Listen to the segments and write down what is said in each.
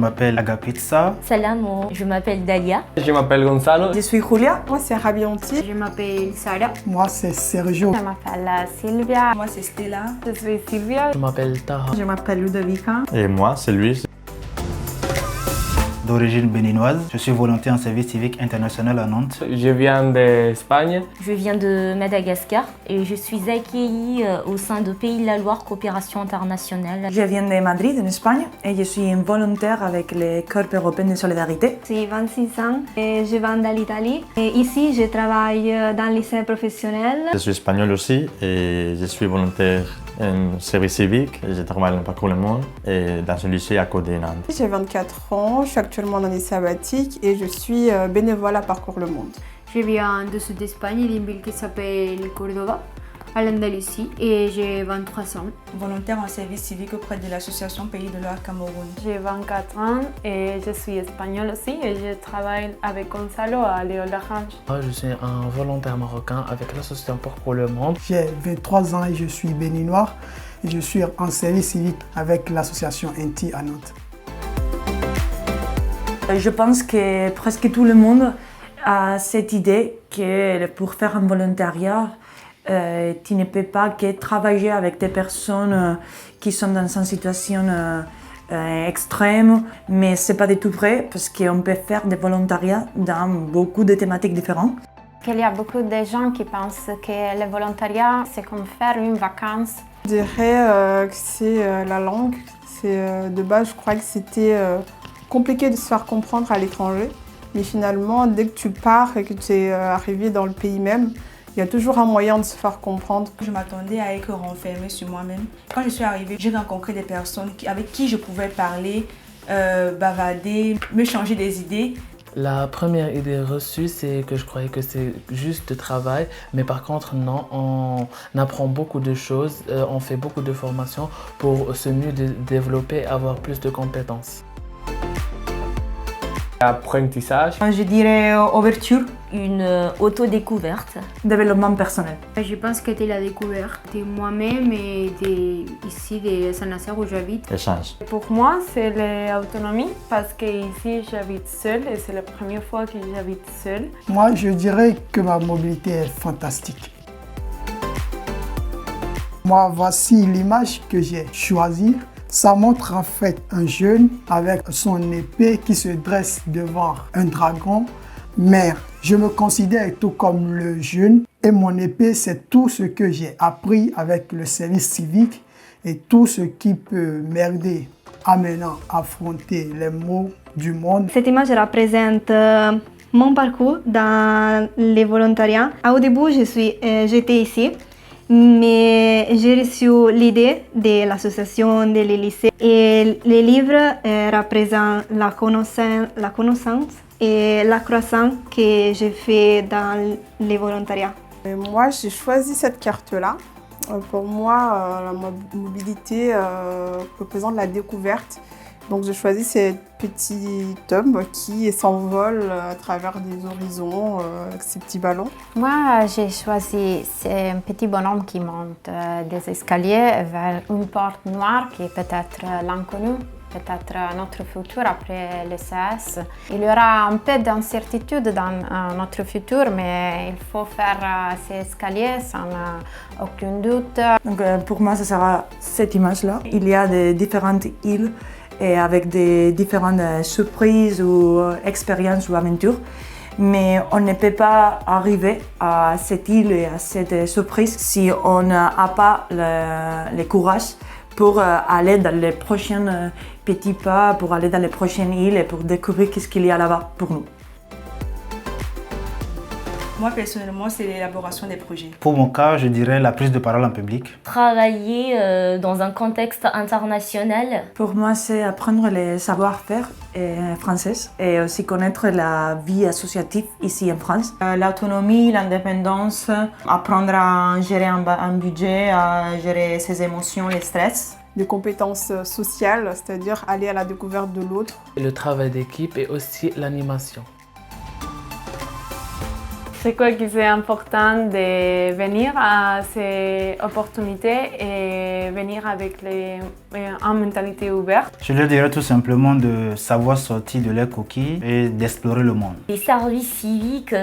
m'appelle Agapitsa. Salam, je m'appelle Dalia. Je m'appelle Gonzalo. Je suis Julia. Moi, c'est Rabianti. Je m'appelle Sarah. Moi, c'est Sergio. Je m'appelle Sylvia. Moi, c'est Stella. Je suis Sylvia. Je m'appelle Taha. Je m'appelle Ludovica. Et moi, c'est Luis. D'origine béninoise, je suis volontaire en service civique international à Nantes. Je viens d'Espagne. Je viens de Madagascar et je suis accueillie au sein de Pays de la Loire Coopération Internationale. Je viens de Madrid, en Espagne, et je suis volontaire avec le Corps européen de solidarité. J'ai 26 ans et je viens de l'Italie. Et ici, je travaille dans le lycée professionnel. Je suis espagnol aussi et je suis volontaire en service civique. Je travaille dans Parcours le Monde et dans un lycée à côté de Nantes. J'ai 24 ans, je suis actuellement en année sabbatique et je suis bénévole à Parcours le Monde. Je viens du sud d'Espagne, d'une ville qui s'appelle Córdoba, à l'Andalousie, et j'ai 23 ans. Volontaire en service civique auprès de l'association Pays de Loire Cameroun. J'ai 24 ans et je suis espagnole aussi et je travaille avec Gonzalo à Léo d'Orange. Moi, je suis un volontaire marocain avec l'association Parcours le Monde. J'ai 23 ans et je suis béninois. Et je suis en service civique avec l'association Inti à Nantes. Je pense que presque tout le monde a cette idée que pour faire un volontariat, tu ne peux pas que travailler avec des personnes qui sont dans une situation extrême, mais ce n'est pas du tout vrai parce qu'on peut faire des volontariats dans beaucoup de thématiques différentes. Il y a beaucoup de gens qui pensent que le volontariat, c'est comme faire une vacance. Je dirais que c'est la langue. De base, je crois que c'était compliqué de se faire comprendre à l'étranger. Mais finalement, dès que tu pars et que tu es arrivé dans le pays même, il y a toujours un moyen de se faire comprendre. Je m'attendais à être renfermée sur moi-même. Quand je suis arrivée, j'ai rencontré des personnes avec qui je pouvais parler, bavarder, me changer des idées. La première idée reçue, c'est que je croyais que c'est juste de travail, mais par contre, non, on apprend beaucoup de choses, on fait beaucoup de formations pour se mieux développer, avoir plus de compétences. Apprentissage. Je dirais ouverture, Une autodécouverte. développement personnel. Je pense que c'est la découverte de moi-même et ici de Saint-Nazaire où j'habite. Échange. Pour moi, c'est l'autonomie parce qu'ici, j'habite seule et c'est la première fois que j'habite seule. Moi, je dirais que ma mobilité est fantastique. Moi, voici l'image que j'ai choisie. Ça montre en fait un jeune avec son épée qui se dresse devant un dragon. Mais je me considère tout comme le jeune et mon épée, c'est tout ce que j'ai appris avec le service civique et tout ce qui peut m'aider à maintenant affronter les maux du monde. Cette image représente mon parcours dans le volontariat. Au début, j'étais ici. Mais j'ai reçu l'idée de l'association des lycées et les livres représentent la connaissance et la croissance que j'ai fait dans le volontariat. Et moi, j'ai choisi cette carte-là. Pour moi, la mobilité représente la découverte. Donc j'ai choisi ce petit homme qui s'envole à travers des horizons avec ses petits ballons. Moi, j'ai choisi un petit bonhomme qui monte des escaliers vers une porte noire qui est peut-être l'inconnu, peut-être notre futur après le CS. Il y aura un peu d'incertitude dans notre futur, mais il faut faire ces escaliers sans aucun doute. Donc, pour moi, ce sera cette image-là. Il y a des différentes îles et avec des différentes surprises ou expériences ou aventures. Mais on ne peut pas arriver à cette île et à cette surprise si on n'a pas le courage pour aller dans les prochains petits pas, pour aller dans les prochaines îles et pour découvrir ce qu'il y a là-bas pour nous. Moi, personnellement, c'est l'élaboration des projets. Pour mon cas, je dirais la prise de parole en public. Travailler dans un contexte international. Pour moi, c'est apprendre les savoir-faire français et aussi connaître la vie associative ici en France. L'autonomie, l'indépendance, apprendre à gérer un budget, à gérer ses émotions, le stress. Des compétences sociales, c'est-à-dire aller à la découverte de l'autre. Le travail d'équipe et aussi l'animation. C'est quoi qui est important de venir à ces opportunités et de venir avec une mentalité ouverte. Je leur dirais tout simplement de savoir sortir de leurs coquilles et d'explorer le monde. Les services civiques,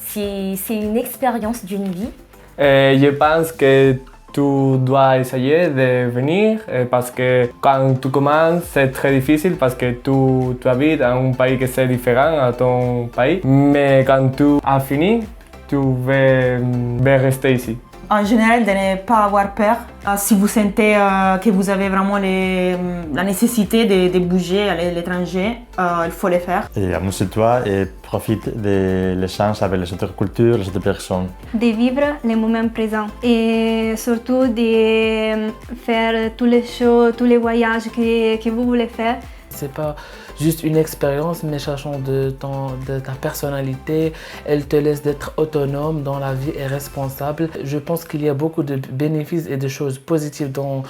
c'est une expérience d'une vie. Je pense que tu dois essayer de venir parce que quand tu commences, c'est très difficile parce que tu habites dans un pays qui est différent à ton pays. Mais quand tu as fini, tu veux rester ici. En général, de ne pas avoir peur. Si vous sentez que vous avez vraiment la nécessité de bouger à l'étranger, il faut le faire. Et amuse-toi et profite de l'échange avec les autres cultures, les autres personnes. De vivre le moment présent et surtout de faire tous les shows, tous les voyages que vous voulez faire. C'est pas juste une expérience, mais cherchant de ta personnalité. Elle te laisse d'être autonome dans la vie et responsable. Je pense qu'il y a beaucoup de bénéfices et de choses positives dans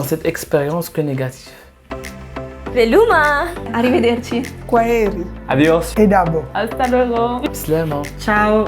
cette expérience que négatives. Veluma! Arrivederci. Kwaheri. Adios. Et d'abord. Hasta luego. Slama. Ciao.